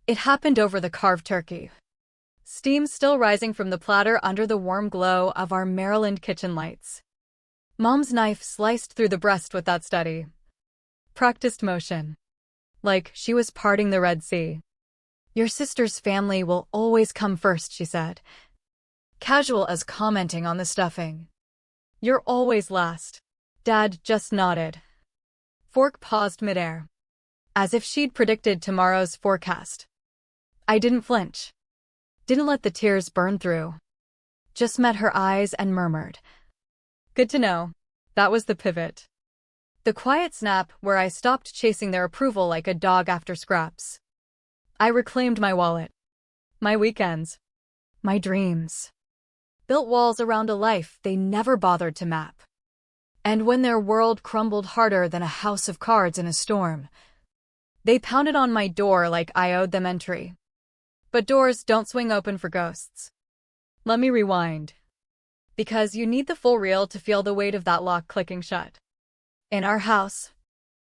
It happened over the carved turkey. Steam still rising from the platter under the warm glow of our Maryland kitchen lights. Mom's knife sliced through the breast with that steady, practiced motion. Like she was parting the Red Sea. "Your sister's family will always come first," she said, casual as commenting on the stuffing. "You're always last." Dad just nodded. Fork paused midair, as if she'd predicted tomorrow's forecast. I didn't flinch. Didn't let the tears burn through. Just met her eyes and murmured, "Good to know." That was the pivot. The quiet snap where I stopped chasing their approval like a dog after scraps. I reclaimed my wallet, my weekends, my dreams. Built walls around a life they never bothered to map. And when their world crumbled harder than a house of cards in a storm, they pounded on my door like I owed them entry. But doors don't swing open for ghosts. Let me rewind. Because you need the full reel to feel the weight of that lock clicking shut. In our house,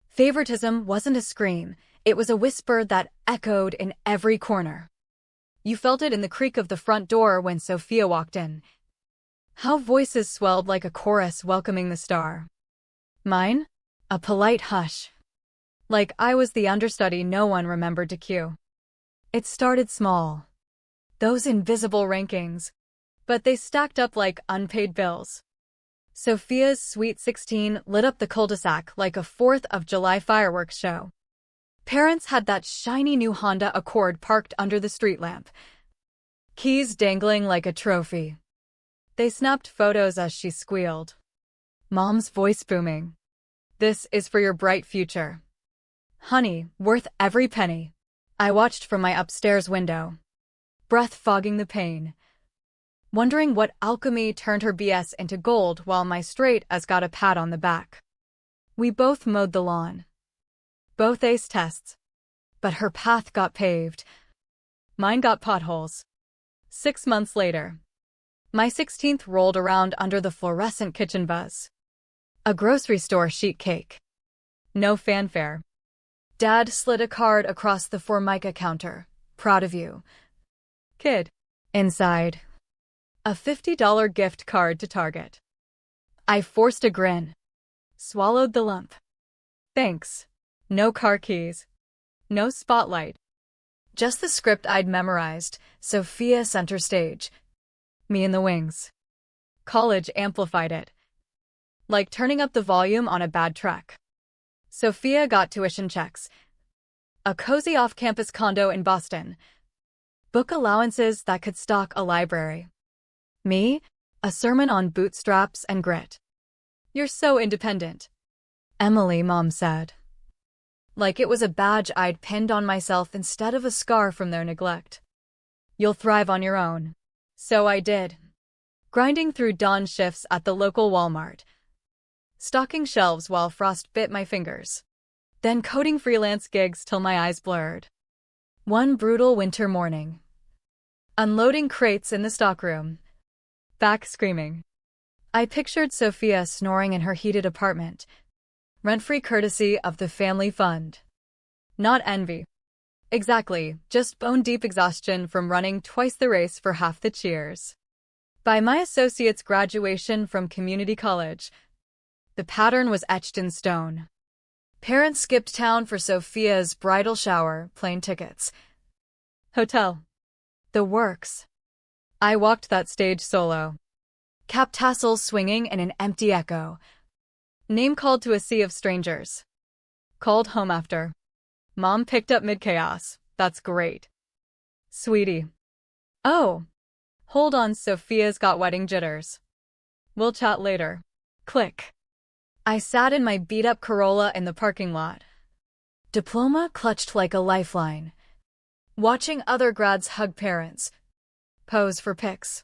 favoritism wasn't a scream, it was a whisper that echoed in every corner. You felt it in the creak of the front door when Sophia walked in. How voices swelled like a chorus welcoming the star. Mine? A polite hush. Like I was the understudy no one remembered to cue. It started small. Those invisible rankings. But they stacked up like unpaid bills. Sophia's Sweet 16 lit up the cul-de-sac like a 4th of July fireworks show. Parents had that shiny new Honda Accord parked under the street lamp, keys dangling like a trophy. They snapped photos as she squealed. Mom's voice booming. "This is for your bright future. Honey, worth every penny." I watched from my upstairs window, breath fogging the pain, wondering what alchemy turned her BS into gold while my straight as got a pat on the back. We both mowed the lawn. Both aced tests. But her path got paved. Mine got potholes. 6 months later, my 16th rolled around under the fluorescent kitchen buzz. A grocery store sheet cake. No fanfare. Dad slid a card across the Formica counter. "Proud of you, kid." Inside, a $50 gift card to Target. I forced a grin. Swallowed the lump. Thanks. No car keys. No spotlight. Just the script I'd memorized, Sophia center stage. Me in the wings. College amplified it. Like turning up the volume on a bad track. Sophia got tuition checks. A cozy off-campus condo in Boston. Book allowances that could stock a library. Me, a sermon on bootstraps and grit. "You're so independent," Emily, Mom said. Like it was a badge I'd pinned on myself instead of a scar from their neglect. "You'll thrive on your own." So I did. Grinding through dawn shifts at the local Walmart. Stocking shelves while frost bit my fingers. Then coding freelance gigs till my eyes blurred. One brutal winter morning. Unloading crates in the stockroom. Back screaming. I pictured Sophia snoring in her heated apartment. Rent-free courtesy of the family fund. Not envy. Exactly, just bone-deep exhaustion from running twice the race for half the cheers. By my associate's graduation from community college, the pattern was etched in stone. Parents skipped town for Sophia's bridal shower, plane tickets. Hotel. The works. I walked that stage solo. Cap tassels swinging in an empty echo. Name called to a sea of strangers. Called home after. Mom picked up mid-chaos. "That's great, sweetie." "Oh, hold on, Sophia's got wedding jitters. We'll chat later." Click. I sat in my beat-up Corolla in the parking lot. Diploma clutched like a lifeline. Watching other grads hug parents. Pose for pics.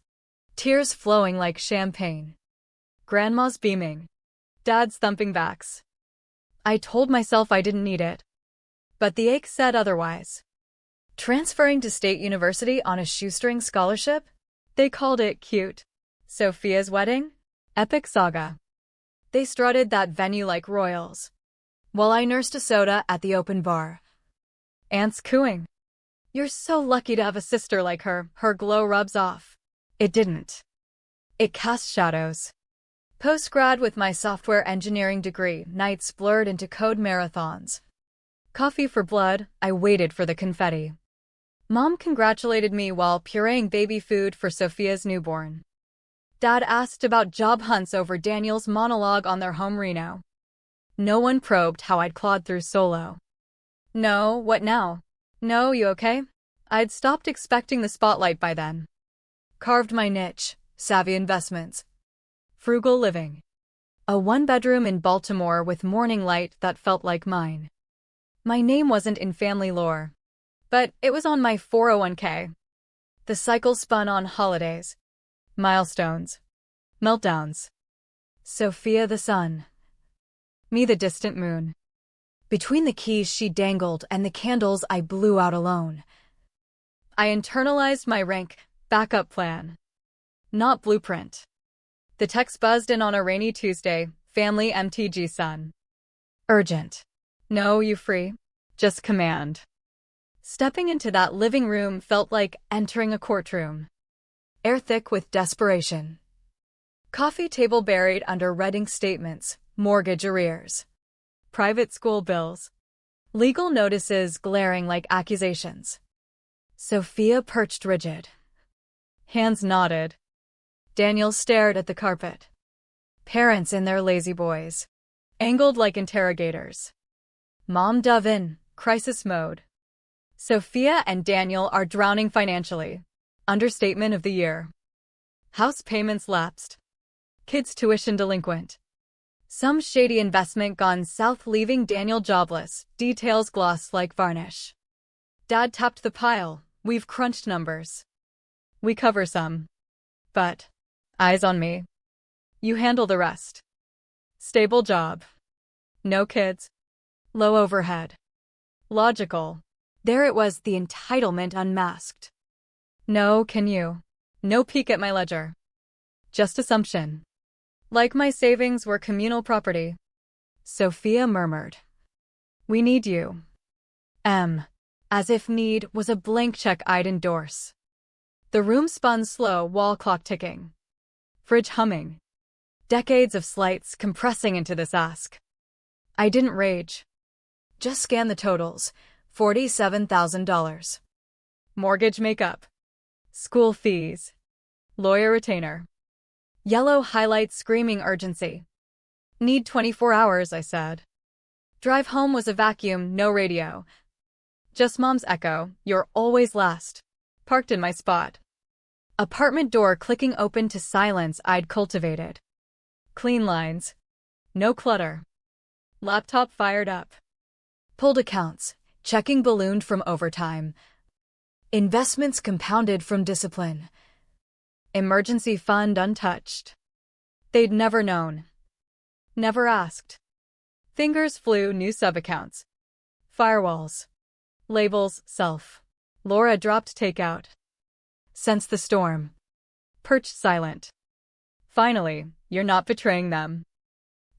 Tears flowing like champagne. Grandma's beaming. Dad's thumping backs. I told myself I didn't need it. But the ache said otherwise. Transferring to State University on a shoestring scholarship? They called it cute. Sophia's wedding? Epic saga. They strutted that venue like royals, while I nursed a soda at the open bar. Ants cooing. You're so lucky to have a sister like her. Her glow rubs off. It didn't. It cast shadows. Post-grad with my software engineering degree, nights blurred into code marathons. Coffee for blood, I waited for the confetti. Mom congratulated me while pureeing baby food for Sophia's newborn. Dad asked about job hunts over Daniel's monologue on their home Reno. No one probed how I'd clawed through solo. No, what now? No, you okay? I'd stopped expecting the spotlight by then. Carved my niche, savvy investments. Frugal living. A one-bedroom in Baltimore with morning light that felt like mine. My name wasn't in family lore, but it was on my 401k. The cycle spun on holidays. Milestones. Meltdowns. Sophia the sun. Me the distant moon. Between the keys she dangled and the candles I blew out alone. I internalized my rank, backup plan. Not blueprint. The text buzzed in on a rainy Tuesday, family MTG son. Urgent. No, you free? Just command. Stepping into that living room felt like entering a courtroom. Air thick with desperation. Coffee table buried under Redding statements, mortgage arrears. Private school bills. Legal notices glaring like accusations. Sophia perched rigid. Hands nodded. Daniel stared at the carpet. Parents in their lazy boys. Angled like interrogators. Mom dove in, crisis mode. Sophia and Daniel are drowning financially. Understatement of the year. House payments lapsed. Kids' tuition delinquent. Some shady investment gone south, leaving Daniel jobless, details gloss like varnish. Dad tapped the pile. We've crunched numbers. We cover some. But, eyes on me. You handle the rest. Stable job. No kids. Low overhead. Logical. There it was, the entitlement unmasked. No, can you? No peek at my ledger. Just assumption. Like my savings were communal property. Sophia murmured. We need you. As if need was a blank check I'd endorse. The room spun slow, wall clock ticking. Fridge humming. Decades of slights compressing into this ask. I didn't rage. Just scan the totals. $47,000. Mortgage makeup. School fees. Lawyer retainer. Yellow highlights screaming urgency. Need 24 hours, I said. Drive home was a vacuum, no radio. Just Mom's echo, you're always last. Parked in my spot. Apartment door clicking open to silence I'd cultivated. Clean lines. No clutter. Laptop fired up. Pulled accounts. Checking ballooned from overtime. Investments compounded from discipline. Emergency fund untouched. They'd never known. Never asked. Fingers flew, new sub-accounts. Firewalls. Labels, self. Laura dropped takeout. Sensed the storm. Perched silent. Finally, you're not betraying them.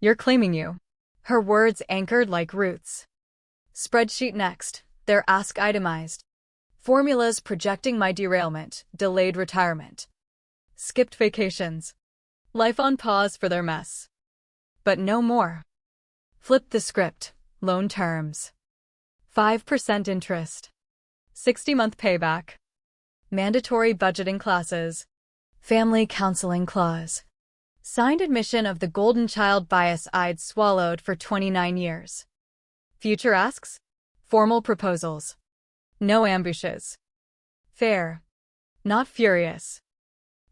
You're claiming you. Her words anchored like roots. Spreadsheet next, their ask itemized. Formulas projecting my derailment, delayed retirement. Skipped vacations. Life on pause for their mess. But no more. Flipped the script, loan terms. 5% interest. 60-month payback. Mandatory budgeting classes. Family counseling clause. Signed admission of the golden child bias I'd swallowed for 29 years. Future asks? Formal proposals. No ambushes. Fair. Not furious.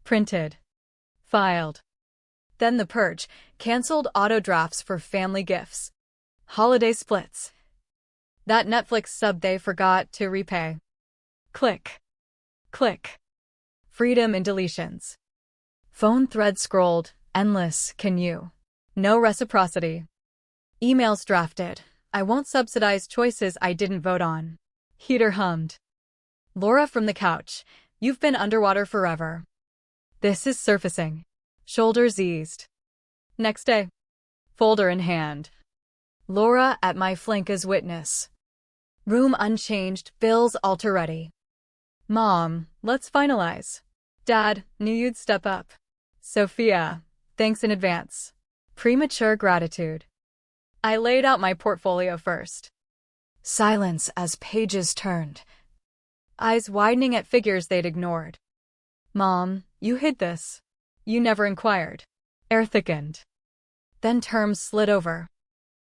Printed. Filed. Then the purge, canceled auto drafts for family gifts. Holiday splits. That Netflix sub they forgot to repay. Click. Click. Freedom in deletions. Phone thread scrolled, endless, can you? No reciprocity. Emails drafted. I won't subsidize choices I didn't vote on. Heater hummed. Laura from the couch. You've been underwater forever. This is surfacing. Shoulders eased. Next day. Folder in hand. Laura at my flank as witness. Room unchanged, bills alter ready. Mom, let's finalize. Dad, knew you'd step up. Sophia, thanks in advance. Premature gratitude. I laid out my portfolio first. Silence as pages turned. Eyes widening at figures they'd ignored. Mom, you hid this. You never inquired. Air thickened. Then terms slid over.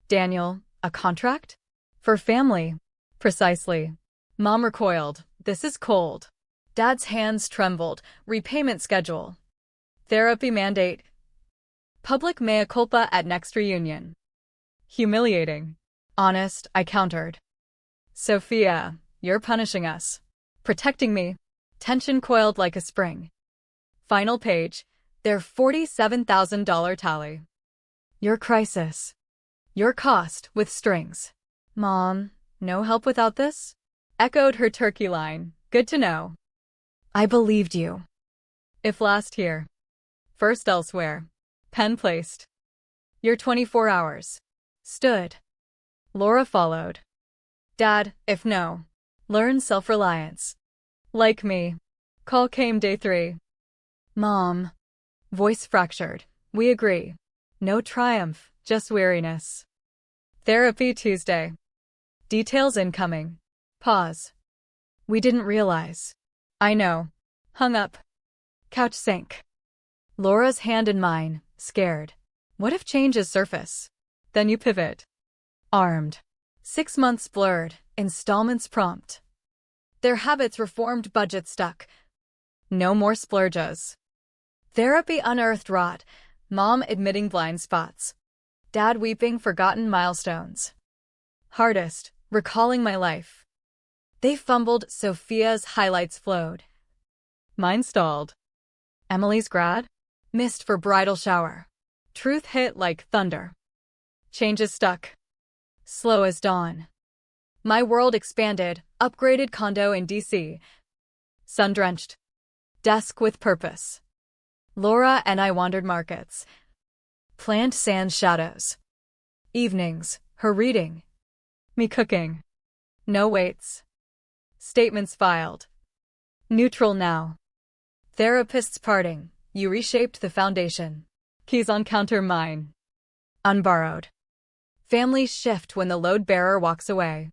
Daniel, a contract? For family. Precisely. Mom recoiled. This is cold. Dad's hands trembled. Repayment schedule. Therapy mandate. Public mea culpa at next reunion. Humiliating. Honest, I countered. Sophia, you're punishing us. Protecting me. Tension coiled like a spring. Final page. Their $47,000 tally. Your crisis. Your cost with strings. Mom, no help without this? Echoed her turkey line. Good to know. I believed you. If last here. First elsewhere. Pen placed. Your 24 hours. Stood. Laura followed. Dad, if no. Learn self-reliance. Like me. Call came day 3. Mom. Voice fractured. We agree. No triumph, just weariness. Therapy Tuesday. Details incoming. Pause. We didn't realize. I know. Hung up. Couch sank. Laura's hand in mine, scared. What if changes surface? Then you pivot. Armed. 6 months blurred, installments prompt. Their habits reformed, budget stuck. No more splurges. Therapy unearthed rot. Mom admitting blind spots. Dad weeping forgotten milestones. Hardest, recalling my life. They fumbled, Sophia's highlights flowed. Mine stalled. Emily's grad? Missed for bridal shower. Truth hit like thunder. Changes stuck. Slow as dawn. My world expanded, upgraded condo in DC. Sun-drenched. Desk with purpose. Laura and I wandered markets. Planned sans shadows. Evenings, her reading. Me cooking. No waits. Statements filed. Neutral now. Therapists parting. You reshaped the foundation. Keys on counter mine. Unborrowed. Families shift when the load bearer walks away.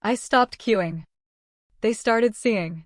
I stopped queuing. They started seeing.